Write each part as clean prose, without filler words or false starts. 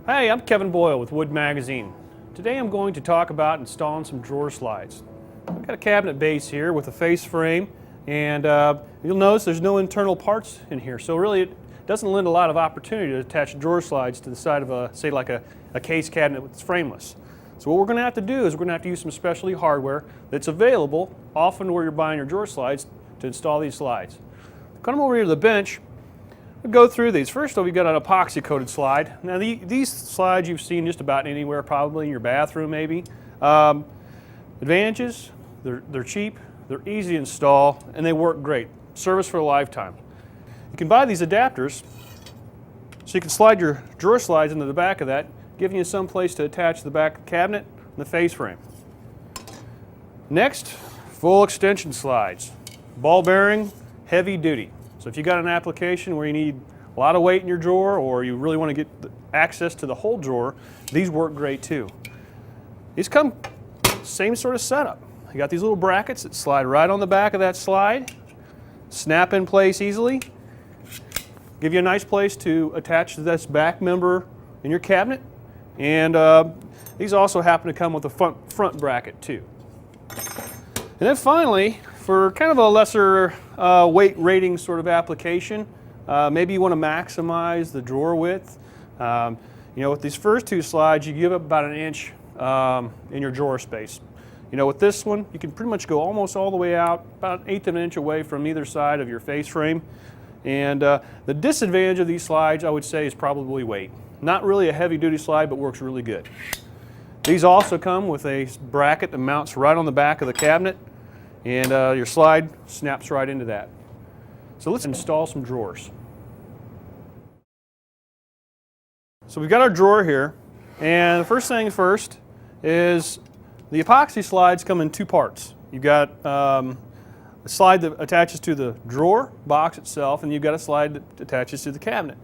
Hey, I'm Kevin Boyle with Wood Magazine. Today I'm going to talk about installing some drawer slides. I've got a cabinet base here with a face frame, and you'll notice there's no internal parts in here, so really it doesn't lend a lot of opportunity to attach drawer slides to the side of a, say like a case cabinet that's frameless. So what we're going to have to do is we're going to have to use some specialty hardware that's available often where you're buying your drawer slides to install these slides. Come over here to the bench. We'll go through these. First off, we've got an epoxy coated slide. Now these slides you've seen just about anywhere, probably in your bathroom maybe. Advantages, they're cheap, they're easy to install, and they work great. Service for a lifetime. You can buy these adapters so you can slide your drawer slides into the back of that, giving you some place to attach the back cabinet and the face frame. Next, full extension slides. Ball bearing, heavy duty. So if you got an application where you need a lot of weight in your drawer or you really want to get access to the whole drawer, these work great too. These come same sort of setup. You got these little brackets that slide right on the back of that slide, snap in place easily, give you a nice place to attach this back member in your cabinet, and these also happen to come with a front bracket too. And then finally, for kind of a lesser weight rating sort of application, maybe you want to maximize the drawer width. With these first two slides, you give up about an inch in your drawer space. With this one, you can pretty much go almost all the way out, about 1/8 of an inch away from either side of your face frame. And the disadvantage of these slides, I would say, is probably weight. Not really a heavy-duty slide, but works really good. These also come with a bracket that mounts right on the back of the cabinet, and your slide snaps right into that. So let's install some drawers. So we've got our drawer here, and the first thing first is the epoxy slides come in two parts. You've got a slide that attaches to the drawer box itself, and you've got a slide that attaches to the cabinet.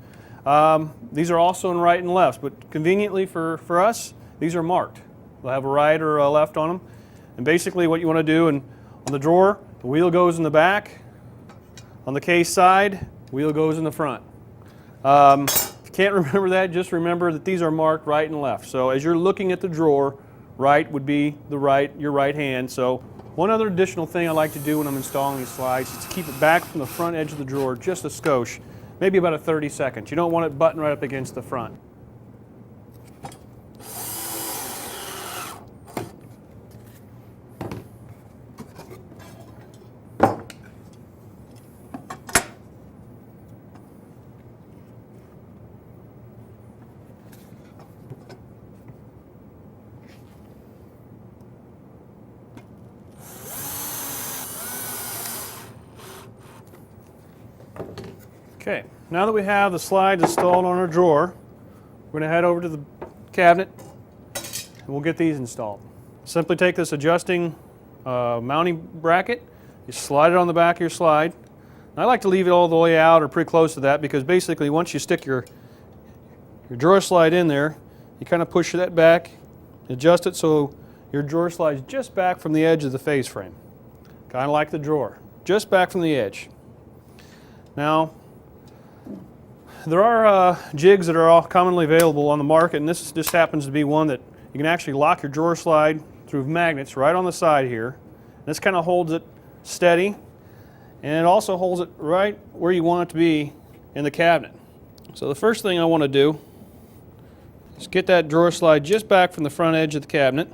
These are also in right and left, but conveniently for us, these are marked. They'll have a right or a left on them. And basically what you want to do, on the drawer, the wheel goes in the back. On the case side, wheel goes in the front. If you can't remember that, just remember that these are marked right and left. So as you're looking at the drawer, right would be your right hand. So one other additional thing I like to do when I'm installing these slides is to keep it back from the front edge of the drawer just a skosh, maybe about 30 seconds. You don't want it buttoned right up against the front. Okay, now that we have the slides installed on our drawer, we're going to head over to the cabinet and we'll get these installed. Simply take this adjusting mounting bracket, you slide it on the back of your slide. And I like to leave it all the way out or pretty close to that, because basically once you stick your drawer slide in there, you kind of push that back, adjust it so your drawer slides just back from the edge of the face frame. Kind of like the drawer, just back from the edge. Now, there are jigs that are all commonly available on the market, and this just happens to be one that you can actually lock your drawer slide through magnets right on the side here. This kind of holds it steady, and it also holds it right where you want it to be in the cabinet. So the first thing I want to do is get that drawer slide just back from the front edge of the cabinet,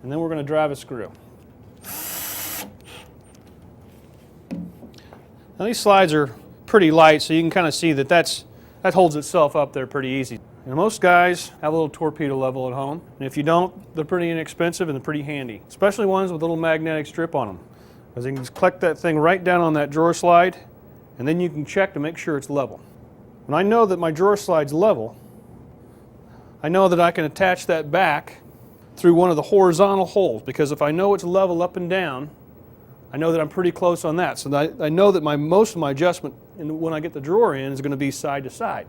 and then we're going to drive a screw. Now these slides are pretty light, so you can kind of see that holds itself up there pretty easy. And most guys have a little torpedo level at home, and if you don't, they're pretty inexpensive and they're pretty handy, especially ones with a little magnetic strip on them, because you can just click that thing right down on that drawer slide, and then you can check to make sure it's level. When I know that my drawer slide's level, I know that I can attach that back through one of the horizontal holes, because if I know it's level up and down, I know that I'm pretty close on that. So I know that most of my adjustment when I get the drawer in is going to be side to side.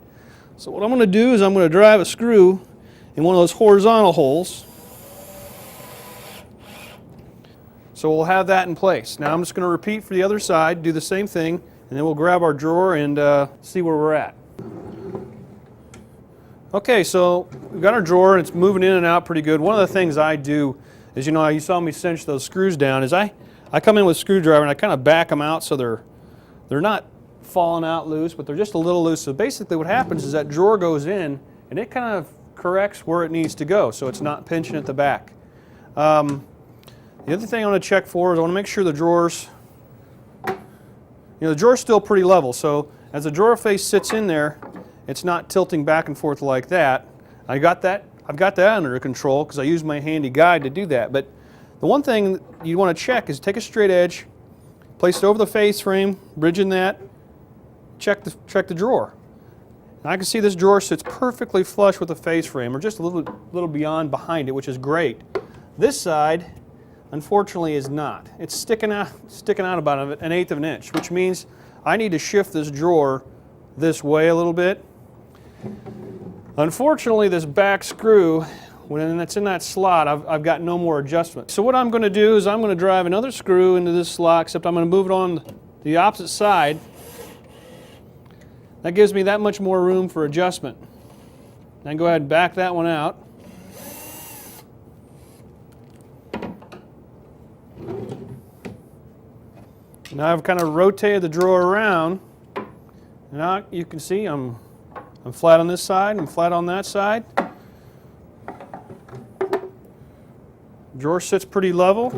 So what I'm going to do is I'm going to drive a screw in one of those horizontal holes. So we'll have that in place. Now I'm just going to repeat for the other side, do the same thing, and then we'll grab our drawer and see where we're at. Okay, so we've got our drawer and it's moving in and out pretty good. One of the things I do is, you saw me cinch those screws down, is I come in with a screwdriver and I kind of back them out so they're not falling out loose, but they're just a little loose. So basically what happens is that drawer goes in and it kind of corrects where it needs to go so it's not pinching at the back. The other thing I want to check for is I want to make sure the drawers, the drawer's still pretty level, so as the drawer face sits in there, it's not tilting back and forth like that. I've got that under control because I use my handy guide to do that. But the one thing you want to check is take a straight edge, place it over the face frame, bridging that, check the drawer. And I can see this drawer sits perfectly flush with the face frame, or just a little beyond behind it, which is great. This side, unfortunately, is not. It's sticking out about 1/8 of an inch, which means I need to shift this drawer this way a little bit. Unfortunately, this back screw, when it's in that slot, I've got no more adjustment. So what I'm going to do is I'm going to drive another screw into this slot, except I'm going to move it on the opposite side. That gives me that much more room for adjustment. Then go ahead and back that one out. Now I've kind of rotated the drawer around. Now you can see I'm flat on this side, I'm flat on that side. Drawer sits pretty level.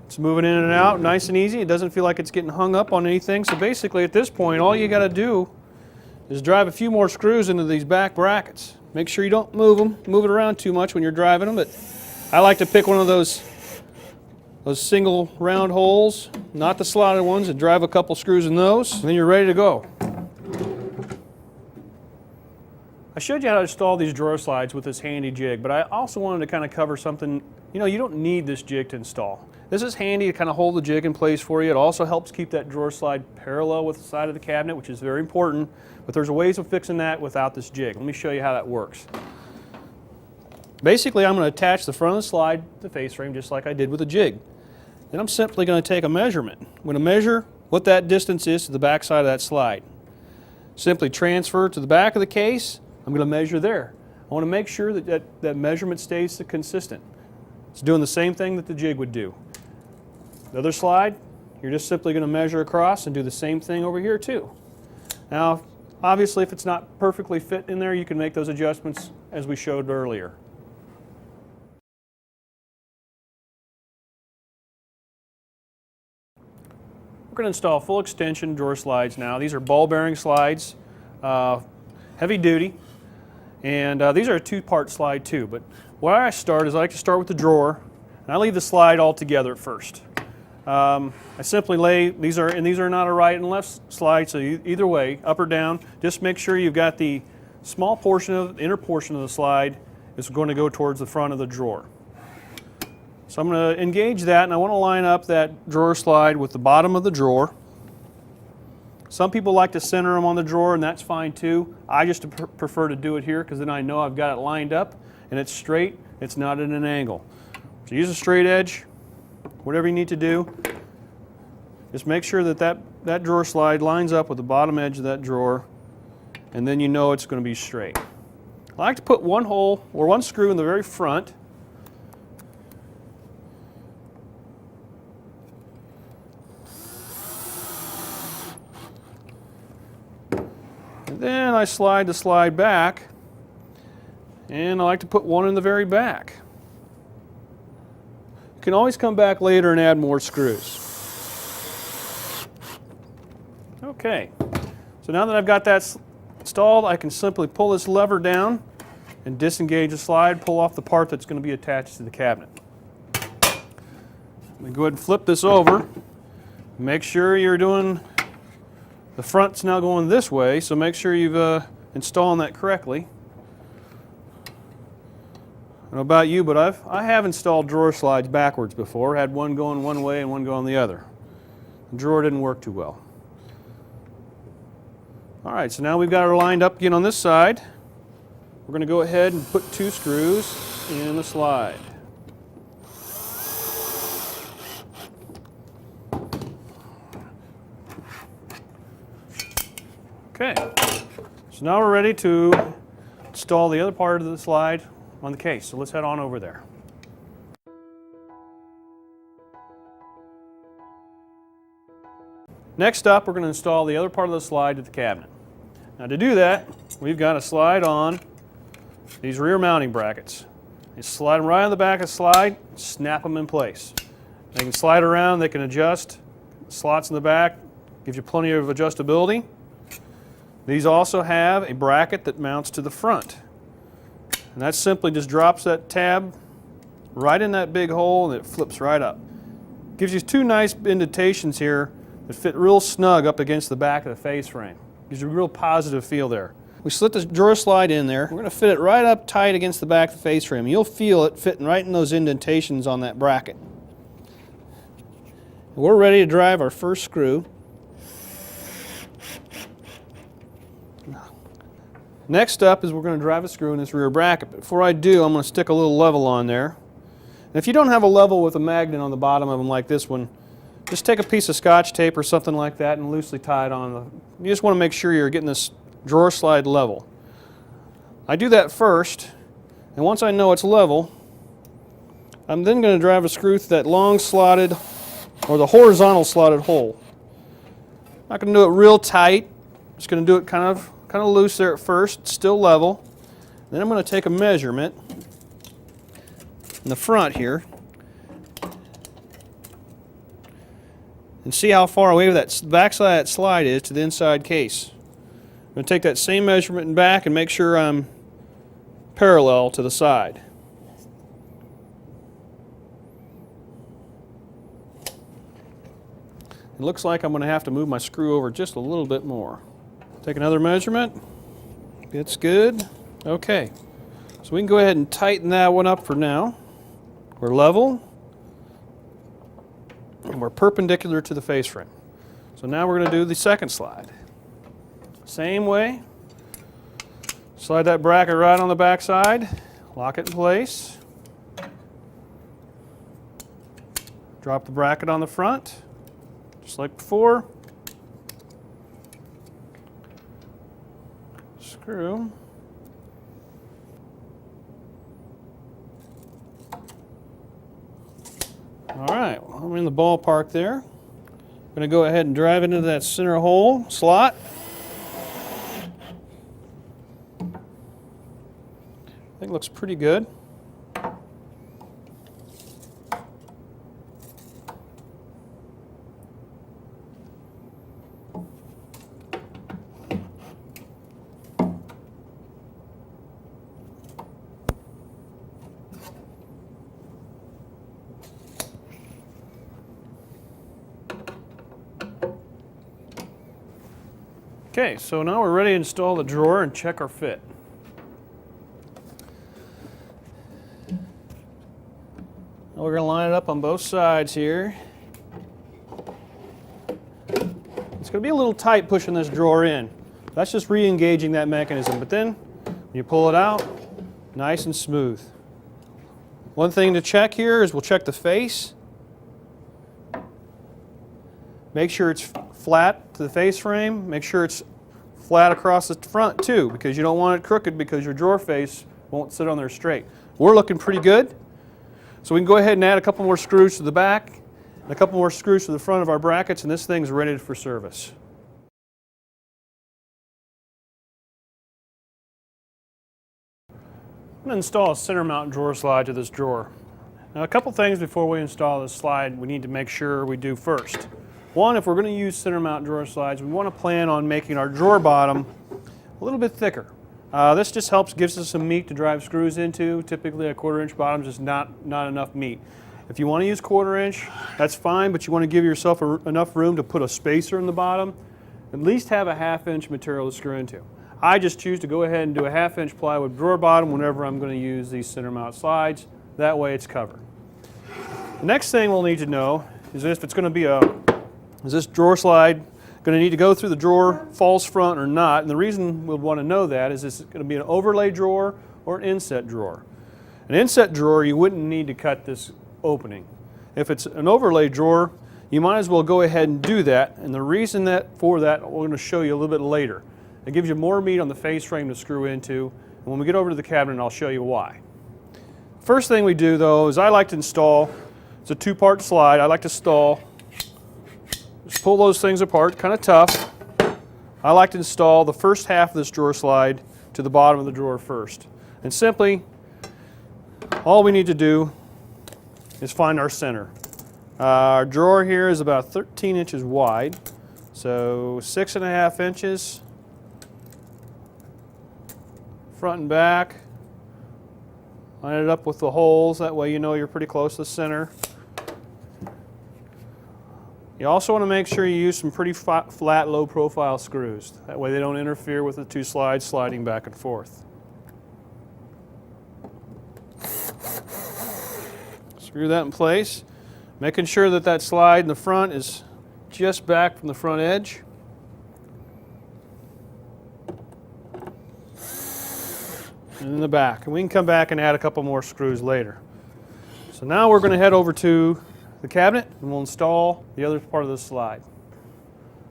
It's moving in and out nice and easy. It doesn't feel like it's getting hung up on anything. So basically at this point, all you got to do is drive a few more screws into these back brackets. Make sure you don't move it around too much when you're driving them, but I like to pick one of those single round holes, not the slotted ones, and drive a couple screws in those, and then you're ready to go. I showed you how to install these drawer slides with this handy jig, but I also wanted to kind of cover something. You don't need this jig to install. This is handy to kind of hold the jig in place for you. It also helps keep that drawer slide parallel with the side of the cabinet, which is very important, but there's ways of fixing that without this jig. Let me show you how that works. Basically, I'm going to attach the front of the slide to the face frame just like I did with the jig. Then I'm simply going to take a measurement. I'm going to measure what that distance is to the back side of that slide. Simply transfer to the back of the case. I'm going to measure there. I want to make sure that measurement stays consistent. It's doing the same thing that the jig would do. The other slide, you're just simply going to measure across and do the same thing over here too. Now, obviously, if it's not perfectly fit in there, you can make those adjustments as we showed earlier. We're going to install full extension drawer slides now. These are ball bearing slides, heavy duty, and these are a two-part slide too. But where I start is I like to start with the drawer, and I leave the slide all together at first. I simply lay, these are not a right and left slide, so either way, up or down, just make sure you've got the small portion of the inner portion of the slide is going to go towards the front of the drawer. So I'm going to engage that, and I want to line up that drawer slide with the bottom of the drawer. Some people like to center them on the drawer, and that's fine too. I just prefer to do it here because then I know I've got it lined up and it's straight, it's not at an angle. So use a straight edge, whatever you need to do. Just make sure that drawer slide lines up with the bottom edge of that drawer, and then you know it's going to be straight. I like to put one hole or one screw in the very front. Then I slide the slide back, and I like to put one in the very back. You can always come back later and add more screws. Okay, so now that I've got that installed, I can simply pull this lever down and disengage the slide, pull off the part that's going to be attached to the cabinet. Let me go ahead and flip this over. Make sure you're doing the front's now going this way, so make sure you've installing that correctly. I don't know about you, but I have installed drawer slides backwards before. Had one going one way and one going the other. The drawer didn't work too well. All right, so now we've got her lined up again on this side. We're going to go ahead and put 2 screws in the slide. Okay, so now we're ready to install the other part of the slide on the case. So let's head on over there. Next up, we're going to install the other part of the slide to the cabinet. Now to do that, we've got to slide on these rear mounting brackets. You slide them right on the back of the slide, snap them in place. They can slide around, they can adjust. Slots in the back, gives you plenty of adjustability. These also have a bracket that mounts to the front. And that simply just drops that tab right in that big hole and it flips right up. Gives you two nice indentations here that fit real snug up against the back of the face frame. Gives you a real positive feel there. We slid the drawer slide in there. We're going to fit it right up tight against the back of the face frame. You'll feel it fitting right in those indentations on that bracket. We're ready to drive our first screw. Next up is we're going to drive a screw in this rear bracket. But before I do, I'm going to stick a little level on there. And if you don't have a level with a magnet on the bottom of them like this one, just take a piece of Scotch tape or something like that and loosely tie it on. You just want to make sure you're getting this drawer slide level. I do that first, and once I know it's level, I'm then going to drive a screw through that long slotted or the horizontal slotted hole. Not going to do it real tight. Just going to do it kind of loose there at first, still level. Then I'm going to take a measurement in the front here and see how far away that backside of that slide is to the inside case. I'm going to take that same measurement in back and make sure I'm parallel to the side. It looks like I'm going to have to move my screw over just a little bit more. Take another measurement. It's good. Okay. So we can go ahead and tighten that one up for now. We're level. And we're perpendicular to the face frame. So now we're going to do the second slide. Same way. Slide that bracket right on the back side. Lock it in place. Drop the bracket on the front, just like before. Screw. All right, well, I'm in the ballpark there. I'm going to go ahead and drive into that center hole slot. I think it looks pretty good. Okay, so now we're ready to install the drawer and check our fit. Now we're going to line it up on both sides here. It's going to be a little tight pushing this drawer in. That's just re-engaging that mechanism, but then when you pull it out, nice and smooth. One thing to check here is we'll check the face. Make sure it's flat to the face frame. Make sure it's flat across the front too, because you don't want it crooked because your drawer face won't sit on there straight. We're looking pretty good. So we can go ahead and add a couple more screws to the back and a couple more screws to the front of our brackets, and this thing's ready for service. I'm going to install a center mount drawer slide to this drawer. Now a couple things before we install this slide we need to make sure we do first. One, if we're going to use center mount drawer slides, we want to plan on making our drawer bottom a little bit thicker. This just gives us some meat to drive screws into. Typically a 1/4 inch bottom is just not enough meat. If you want to use 1/4 inch, that's fine, but you want to give yourself enough room to put a spacer in the bottom. At least have a 1/2 inch material to screw into. I just choose to go ahead and do a 1/2 inch plywood drawer bottom whenever I'm going to use these center mount slides. That way it's covered. The next thing we'll need to know is if it's going to be is this drawer slide going to need to go through the drawer false front or not? And the reason we'll want to know that is this going to be an overlay drawer or an inset drawer. An inset drawer, you wouldn't need to cut this opening. If it's an overlay drawer, you might as well go ahead and do that. And the reason for that, we're going to show you a little bit later. It gives you more meat on the face frame to screw into, And when we get over to the cabinet, I'll show you why. First thing we do though is I like to install, it's a two-part slide, I like to install, just pull those things apart, kind of tough. I like to install the first half of this drawer slide to the bottom of the drawer first. And simply, all we need to do is find our center. Our drawer here is about 13 inches wide, so 6.5 inches front and back. Line it up with the holes, that way you know you're pretty close to the center. You also want to make sure you use some pretty flat, low profile screws. That way they don't interfere with the two slides sliding back and forth. Screw that in place, making sure that that slide in the front is just back from the front edge. And in the back. And we can come back and add a couple more screws later. So now we're going to head over to the cabinet and we'll install the other part of the slide.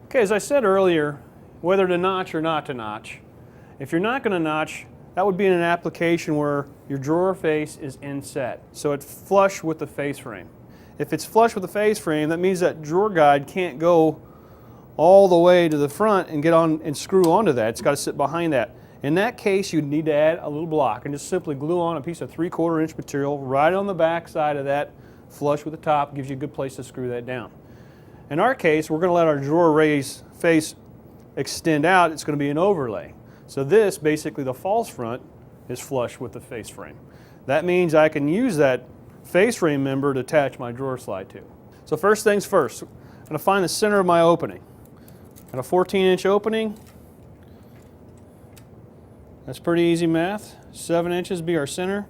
Okay, as I said earlier, whether to notch or not to notch. If you're not going to notch, that would be in an application where your drawer face is inset, so it's flush with the face frame. If it's flush with the face frame, that means that drawer guide can't go all the way to the front and get on and screw onto that. It's got to sit behind that. In that case, you'd need to add a little block and just simply glue on a piece of 3/4 inch material right on the back side of that, flush with the top, gives you a good place to screw that down. In our case, we're going to let our drawer face extend out. It's going to be an overlay. So this, basically the false front, is flush with the face frame. That means I can use that face frame member to attach my drawer slide to. So first things first, I'm going to find the center of my opening. Got a 14-inch opening. That's pretty easy math. 7 inches be our center.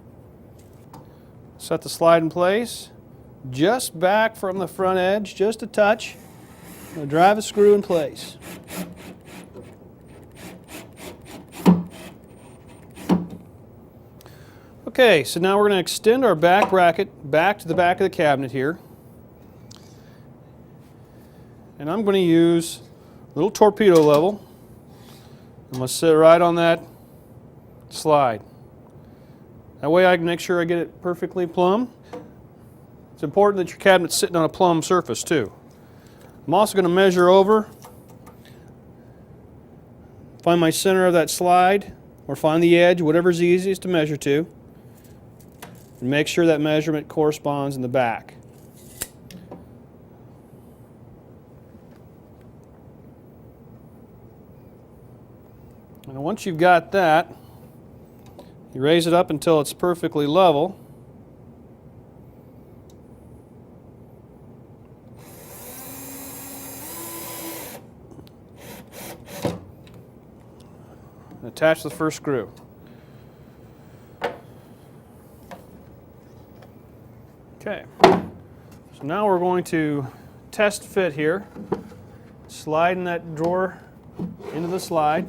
Set the slide in place. Just back from the front edge, just a touch. I'm going to drive a screw in place. Okay, so now we're going to extend our back bracket back to the back of the cabinet here. And I'm going to use a little torpedo level. I'm going to sit right on that slide. That way I can make sure I get it perfectly plumb. It's important that your cabinet's sitting on a plumb surface too. I'm also going to measure over, find my center of that slide, or find the edge, whatever's easiest to measure to, and make sure that measurement corresponds in the back. And once you've got that, you raise it up until it's perfectly level. Attach the first screw. Okay, so now we're going to test fit here. Sliding that drawer into the slide.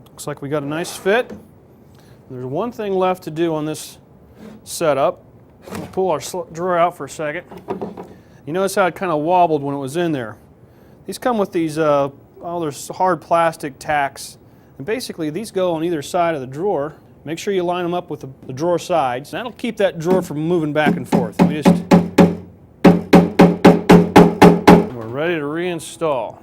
Looks like we got a nice fit. There's one thing left to do on this setup. We'll pull our drawer out for a second. You notice how it kind of wobbled when it was in there. These come with these there's hard plastic tacks. And basically these go on either side of the drawer. Make sure you line them up with the drawer sides. That'll keep that drawer from moving back and forth. We're ready to reinstall.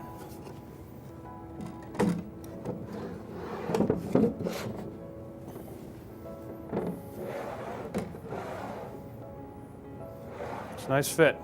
It's a nice fit.